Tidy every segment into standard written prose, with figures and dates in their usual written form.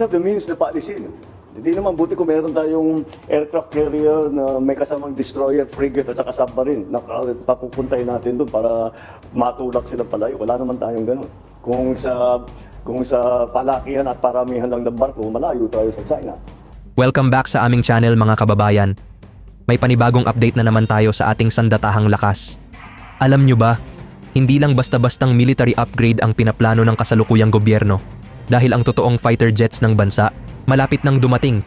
have the means na paalisin. Hindi naman, buti kung meron tayong aircraft carrier na may kasamang destroyer, frigate at saka submarine na papupuntahin natin doon para matulak sila palayo. Wala naman tayong ganun. Kung sa palakihan at paramihan lang ng barko, malayo tayo sa China. Welcome back sa aming channel mga kababayan. May panibagong update na naman tayo sa ating sandatahang lakas. Alam nyo ba, hindi lang basta-bastang military upgrade ang pinaplano ng kasalukuyang gobyerno. Dahil ang totoong fighter jets ng bansa, malapit nang dumating.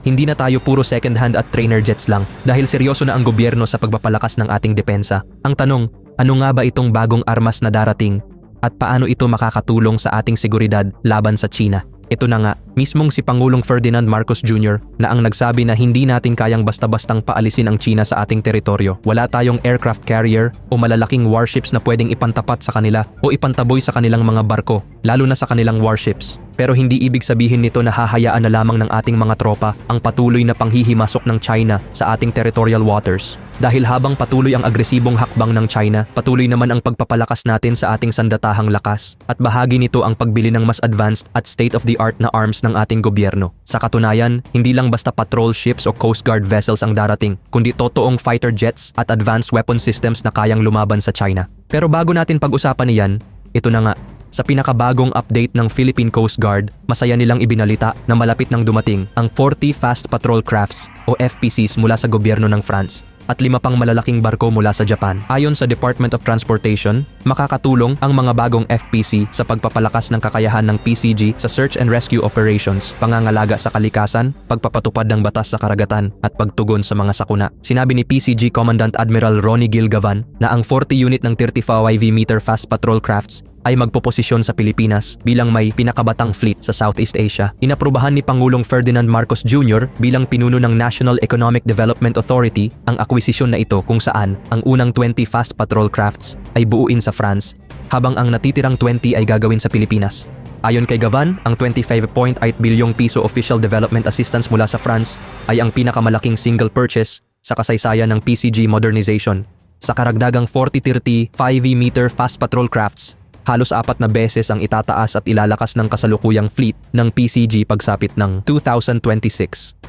Hindi na tayo puro second hand at trainer jets lang dahil seryoso na ang gobyerno sa pagpapalakas ng ating depensa. Ang tanong, ano nga ba itong bagong armas na darating at paano ito makakatulong sa ating seguridad laban sa China? Ito na nga, mismong si Pangulong Ferdinand Marcos Jr. na ang nagsabi na hindi natin kayang basta-bastang paalisin ang China sa ating teritoryo. Wala tayong aircraft carrier o malalaking warships na pwedeng ipantapat sa kanila o ipantaboy sa kanilang mga barko, lalo na sa kanilang warships. Pero hindi ibig sabihin nito na hahayaan na lamang ng ating mga tropa ang patuloy na panghihimasok ng China sa ating territorial waters. Dahil habang patuloy ang agresibong hakbang ng China, patuloy naman ang pagpapalakas natin sa ating sandatahang lakas. At bahagi nito ang pagbili ng mas advanced at state-of-the-art na arms ng ating gobyerno. Sa katunayan, hindi lang basta patrol ships o Coast Guard vessels ang darating, kundi totoong fighter jets at advanced weapon systems na kayang lumaban sa China. Pero bago natin pag-usapan niyan, ito na nga. Sa pinakabagong update ng Philippine Coast Guard, masaya nilang ibinalita na malapit nang dumating ang 40 Fast Patrol Crafts o FPCs mula sa gobyerno ng France at 5 pang malalaking barko mula sa Japan. Ayon sa Department of Transportation, makakatulong ang mga bagong FPC sa pagpapalakas ng kakayahan ng PCG sa search and rescue operations, pangangalaga sa kalikasan, pagpapatupad ng batas sa karagatan at pagtugon sa mga sakuna. Sinabi ni PCG Commandant Admiral Ronnie Gilgavan na ang 40 unit ng 35 meter Fast Patrol Crafts ay magpoposisyon sa Pilipinas bilang may pinakabatang fleet sa Southeast Asia. Inaprubahan ni Pangulong Ferdinand Marcos Jr. bilang pinuno ng National Economic Development Authority ang akwisisyon na ito kung saan ang unang 20 Fast Patrol Crafts ay buuin sa France habang ang natitirang 20 ay gagawin sa Pilipinas. Ayon kay Gavan, ang 25.8 bilyong piso official development assistance mula sa France ay ang pinakamalaking single purchase sa kasaysayan ng PCG modernization. Sa karagdagang 40-30 5-meter Fast Patrol Crafts, halos 4 na beses ang itataas at ilalakas ng kasalukuyang fleet ng PCG pagsapit ng 2026.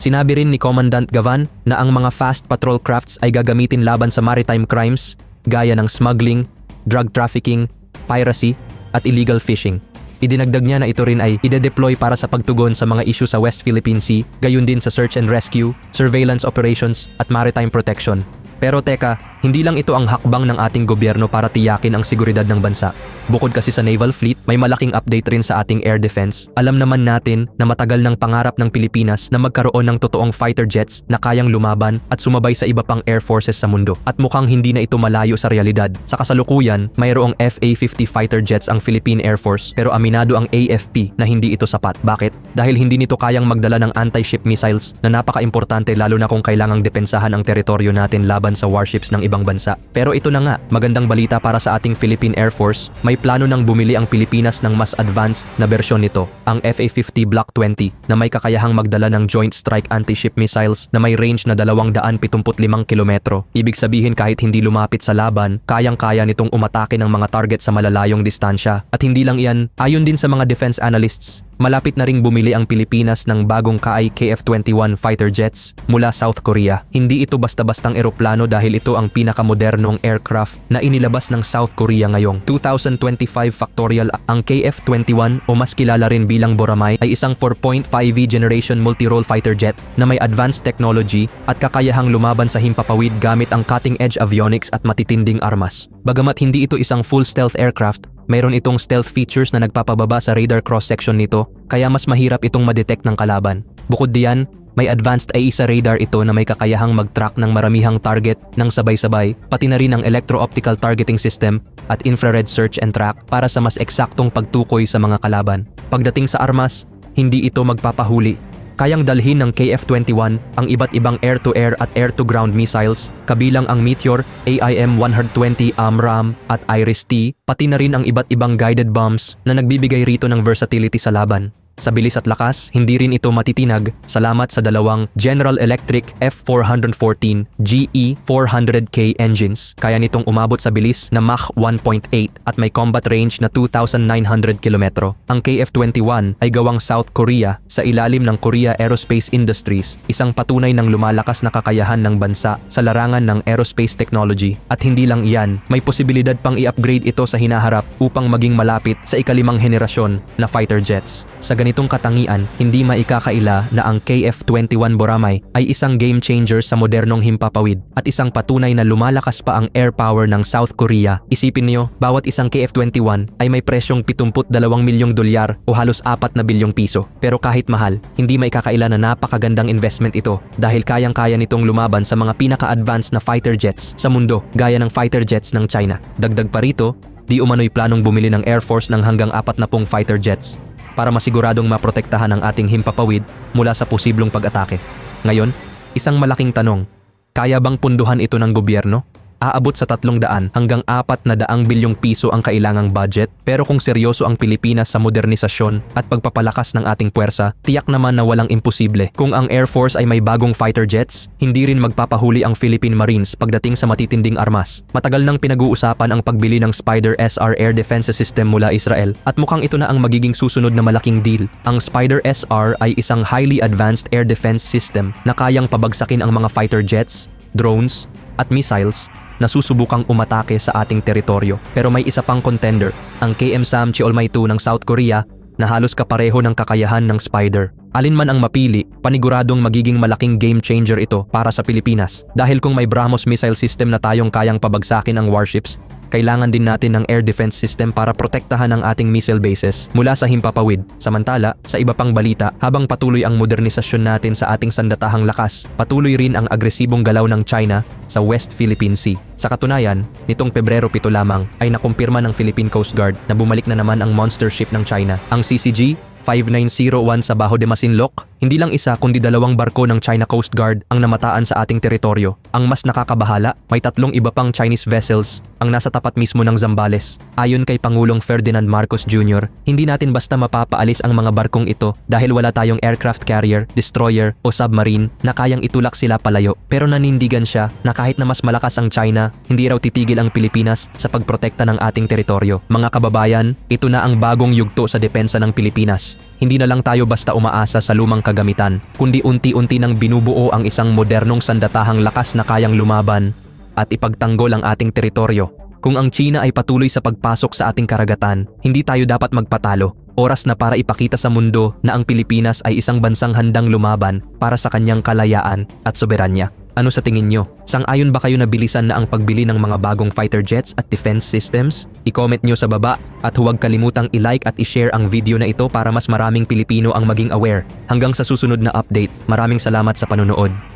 Sinabi rin ni Commandant Gavan na ang mga fast patrol crafts ay gagamitin laban sa maritime crimes gaya ng smuggling, drug trafficking, piracy at illegal fishing. Idinagdag niya na ito rin ay ide-deploy para sa pagtugon sa mga issue sa West Philippine Sea, gayon din sa search and rescue, surveillance operations at maritime protection. Pero teka, hindi lang ito ang hakbang ng ating gobyerno para tiyakin ang seguridad ng bansa. Bukod kasi sa naval fleet, may malaking update rin sa ating air defense. Alam naman natin na matagal ng pangarap ng Pilipinas na magkaroon ng totoong fighter jets na kayang lumaban at sumabay sa iba pang air forces sa mundo. At mukhang hindi na ito malayo sa realidad. Sa kasalukuyan, mayroong FA-50 fighter jets ang Philippine Air Force pero aminado ang AFP na hindi ito sapat. Bakit? Dahil hindi nito kayang magdala ng anti-ship missiles na napaka-importante lalo na kung kailangang depensahan ang teritoryo natin laban sa warships ng ibang bansa. Pero ito na nga, magandang balita para sa ating Philippine Air Force, may plano nang bumili ang Pilipinas ng mas advanced na bersyon nito, ang FA-50 Block 20 na may kakayahang magdala ng Joint Strike Anti-Ship Missiles na may range na 275 kilometro. Ibig sabihin kahit hindi lumapit sa laban, kayang-kaya nitong umatake ng mga target sa malalayong distansya. At hindi lang iyan, ayon din sa mga defense analysts, malapit na ring bumili ang Pilipinas ng bagong Ka-ai KF-21 fighter jets mula South Korea. Hindi ito basta-bastang eroplano dahil ito ang pinakamodernong aircraft na inilabas ng South Korea ngayong 2025 factorial. Ang KF-21 o mas kilala rin bilang Boramay ay isang 4.5V generation multi-role fighter jet na may advanced technology at kakayahang lumaban sa himpapawid gamit ang cutting-edge avionics at matitinding armas. Bagamat hindi ito isang full stealth aircraft, mayroon itong stealth features na nagpapababa sa radar cross-section nito kaya mas mahirap itong madetect ng kalaban. Bukod diyan, may advanced AESA radar ito na may kakayahang mag-track ng maramihang target ng sabay-sabay, pati na rin ang electro-optical targeting system at infrared search and track para sa mas eksaktong pagtukoy sa mga kalaban. Pagdating sa armas, hindi ito magpapahuli. Kayang dalhin ng KF-21 ang iba't ibang air-to-air at air-to-ground missiles, kabilang ang Meteor, AIM-120 AMRAAM at IRIS-T, pati na rin ang iba't ibang guided bombs na nagbibigay rito ng versatility sa laban. Sa bilis at lakas, hindi rin ito matitinag salamat sa dalawang General Electric F414 GE 400K engines. Kaya nitong umabot sa bilis na Mach 1.8 at may combat range na 2,900 kilometro. Ang KF-21 ay gawang South Korea sa ilalim ng Korea Aerospace Industries, isang patunay ng lumalakas na kakayahan ng bansa sa larangan ng aerospace technology. At hindi lang iyan, may posibilidad pang i-upgrade ito sa hinaharap upang maging malapit sa ikalimang henerasyon na fighter jets. Sa ganitong katangian, hindi maikakaila na ang KF-21 Boracay ay isang game changer sa modernong himpapawid at isang patunay na lumalakas pa ang air power ng South Korea. Isipin niyo, bawat isang KF-21 ay may presyong 72 milyong dolyar o halos 4 na bilyong piso. Pero kahit mahal, hindi maikakaila na napakagandang investment ito dahil kayang-kaya nitong lumaban sa mga pinaka-advanced na fighter jets sa mundo gaya ng fighter jets ng China. Dagdag pa rito, di umano'y planong bumili ng Air Force ng hanggang 40 fighter jets para masiguradong maprotektahan ang ating himpapawid mula sa posiblong pag-atake. Ngayon, isang malaking tanong, kaya bang punduhan ito ng gobyerno? Aabot sa 300 hanggang 400 bilyong piso ang kailangang budget, pero kung seryoso ang Pilipinas sa modernisasyon at pagpapalakas ng ating puwersa, tiyak naman na walang imposible. Kung ang Air Force ay may bagong fighter jets, hindi rin magpapahuli ang Philippine Marines pagdating sa matitinding armas. Matagal nang pinag-uusapan ang pagbili ng Spider SR Air Defense System mula Israel at mukhang ito na ang magiging susunod na malaking deal. Ang Spider SR ay isang highly advanced air defense system na kayang pabagsakin ang mga fighter jets, drones, at missiles na susubukang umatake sa ating teritoryo. Pero may isa pang contender, ang KM-SAM Cheolmai 2 ng South Korea na halos kapareho ng kakayahan ng Spider. Alin man ang mapili, paniguradong magiging malaking game changer ito para sa Pilipinas. Dahil kung may BrahMos missile system na tayong kayang pabagsakin ang warships, kailangan din natin ng air defense system para protektahan ang ating missile bases mula sa himpapawid. Samantala, sa iba pang balita, habang patuloy ang modernisasyon natin sa ating sandatahang lakas, patuloy rin ang agresibong galaw ng China sa West Philippine Sea. Sa katunayan, nitong Pebrero 7 lamang ay nakumpirma ng Philippine Coast Guard na bumalik na naman ang monster ship ng China, ang CCG 5901 sa Bajo de Masinloc. Hindi lang isa kundi 2 barko ng China Coast Guard ang namataan sa ating teritoryo. Ang mas nakakabahala, may 3 iba pang Chinese vessels ang nasa tapat mismo ng Zambales. Ayon kay Pangulong Ferdinand Marcos Jr., hindi natin basta mapapaalis ang mga barkong ito dahil wala tayong aircraft carrier, destroyer o submarine na kayang itulak sila palayo. Pero nanindigan siya na kahit na mas malakas ang China, hindi raw titigil ang Pilipinas sa pagprotekta ng ating teritoryo. Mga kababayan, ito na ang bagong yugto sa depensa ng Pilipinas. Hindi na lang tayo basta umaasa sa lumang kagamitan, kundi unti-unti nang binubuo ang isang modernong sandatahang lakas na kayang lumaban at ipagtanggol ang ating teritoryo. Kung ang China ay patuloy sa pagpasok sa ating karagatan, hindi tayo dapat magpatalo. Oras na para ipakita sa mundo na ang Pilipinas ay isang bansang handang lumaban para sa kanyang kalayaan at soberanya. Ano sa tingin nyo? Sang-ayon ba kayo na bilisan na ang pagbili ng mga bagong fighter jets at defense systems? I-comment nyo sa baba at huwag kalimutang i-like at i-share ang video na ito para mas maraming Pilipino ang maging aware. Hanggang sa susunod na update, maraming salamat sa panonood.